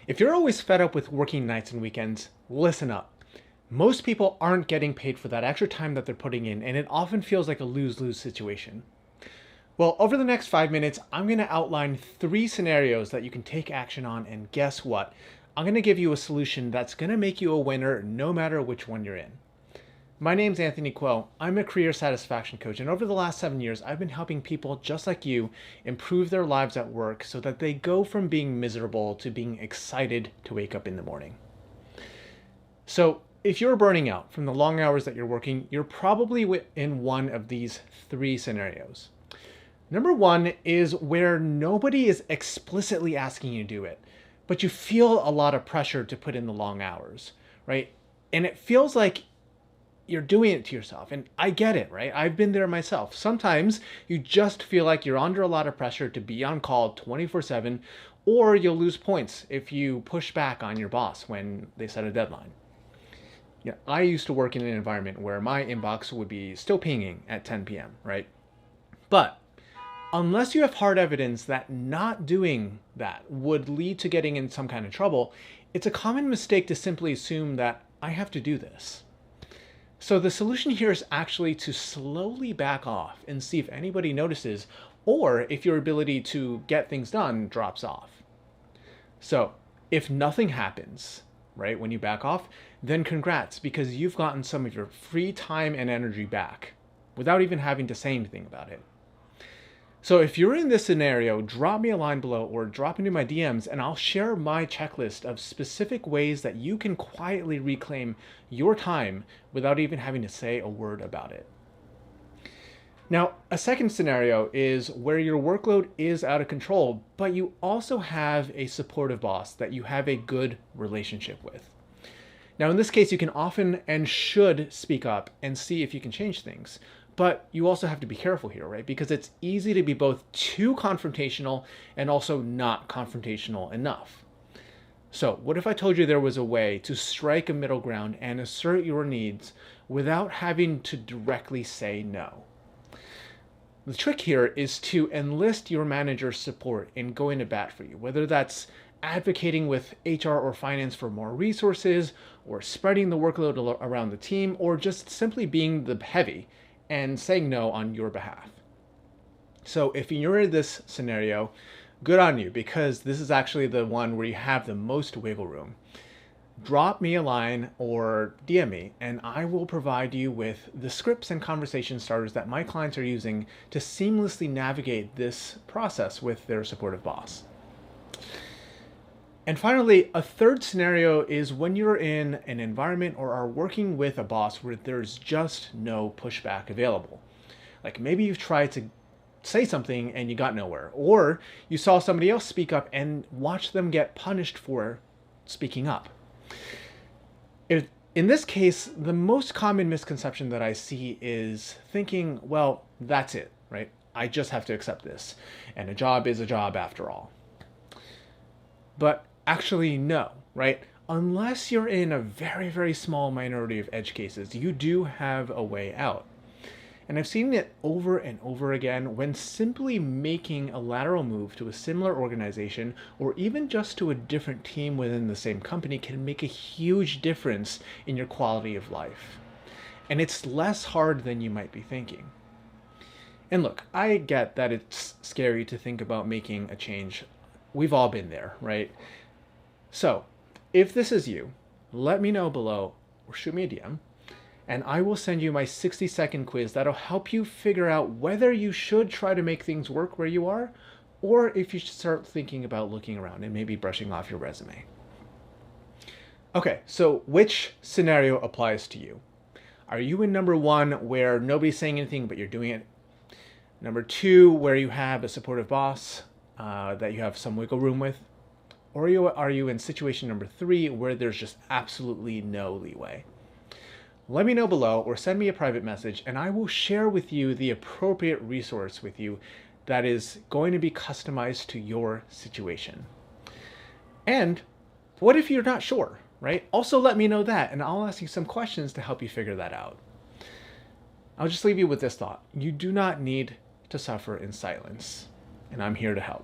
If you're always fed up with working nights and weekends, listen up. Most people aren't getting paid for that extra time that they're putting in, and it often feels like a lose-lose situation. Well, over the next 5 minutes, I'm going to outline 3 scenarios that you can take action on, and guess what? I'm going to give you a solution that's going to make you a winner no matter which one you're in. My name's 𝘶𝑐𝘂'𝗏. I'm a career satisfaction coach, and over the last 7 years, I've been helping people just like you improve their lives at work so that they go from being miserable to being excited to wake up in the morning. So if you're burning out from the long hours that you're working, you're probably in one of these 3 scenarios. Number 1 is where nobody is explicitly asking you to do it, but you feel a lot of pressure to put in the long hours, right? And it feels like you're doing it to yourself. And I get it, right? I've been there myself. Sometimes you just feel like you're under a lot of pressure to be on call 24/7, or you'll lose points if you push back on your boss when they set a deadline. Yeah, I used to work in an environment where my inbox would be still pinging at 10 p.m., right? But unless you have hard evidence that not doing that would lead to getting in some kind of trouble, it's a common mistake to simply assume that I have to do this. So the solution here is actually to slowly back off and see if anybody notices, or if your ability to get things done drops off. So if nothing happens, right, when you back off, then congrats, because you've gotten some of your free time and energy back without even having to say anything about it. So if you're in this scenario, drop me a line below or drop into my DMs and I'll share my checklist of specific ways that you can quietly reclaim your time without even having to say a word about it. Now, a second scenario is where your workload is out of control, but you also have a supportive boss that you have a good relationship with. Now, in this case, you can often and should speak up and see if you can change things. But you also have to be careful here, right? Because it's easy to be both too confrontational and also not confrontational enough. So what if I told you there was a way to strike a middle ground and assert your needs without having to directly say no? The trick here is to enlist your manager's support in going to bat for you, whether that's advocating with HR or finance for more resources, or spreading the workload around the team, or just simply being the heavy and saying no on your behalf. So if you're in this scenario, good on you, because this is actually the one where you have the most wiggle room. Drop me a line or DM me, and I will provide you with the scripts and conversation starters that my clients are using to seamlessly navigate this process with their supportive boss. And finally, a third scenario is when you're in an environment or are working with a boss where there's just no pushback available. Like maybe you've tried to say something and you got nowhere, or you saw somebody else speak up and watched them get punished for speaking up. In this case, the most common misconception that I see is thinking, well, that's it, right? I just have to accept this, and a job is a job after all. But actually, no, right? Unless you're in a very, very small minority of edge cases, you do have a way out. And I've seen it over and over again when simply making a lateral move to a similar organization or even just to a different team within the same company can make a huge difference in your quality of life. And it's less hard than you might be thinking. And look, I get that it's scary to think about making a change. We've all been there, right? So if this is you, let me know below or shoot me a DM, and I will send you my 60-second quiz that'll help you figure out whether you should try to make things work where you are, or if you should start thinking about looking around and maybe brushing off your resume. Okay, so which scenario applies to you? Are you in number 1 where nobody's saying anything but you're doing it? Number 2, where you have a supportive boss that you have some wiggle room with? Or are you in situation number 3 where there's just absolutely no leeway? Let me know below or send me a private message and I will share with you the appropriate resource with you that is going to be customized to your situation. And what if you're not sure, right? Also let me know that and I'll ask you some questions to help you figure that out. I'll just leave you with this thought. You do not need to suffer in silence, and I'm here to help.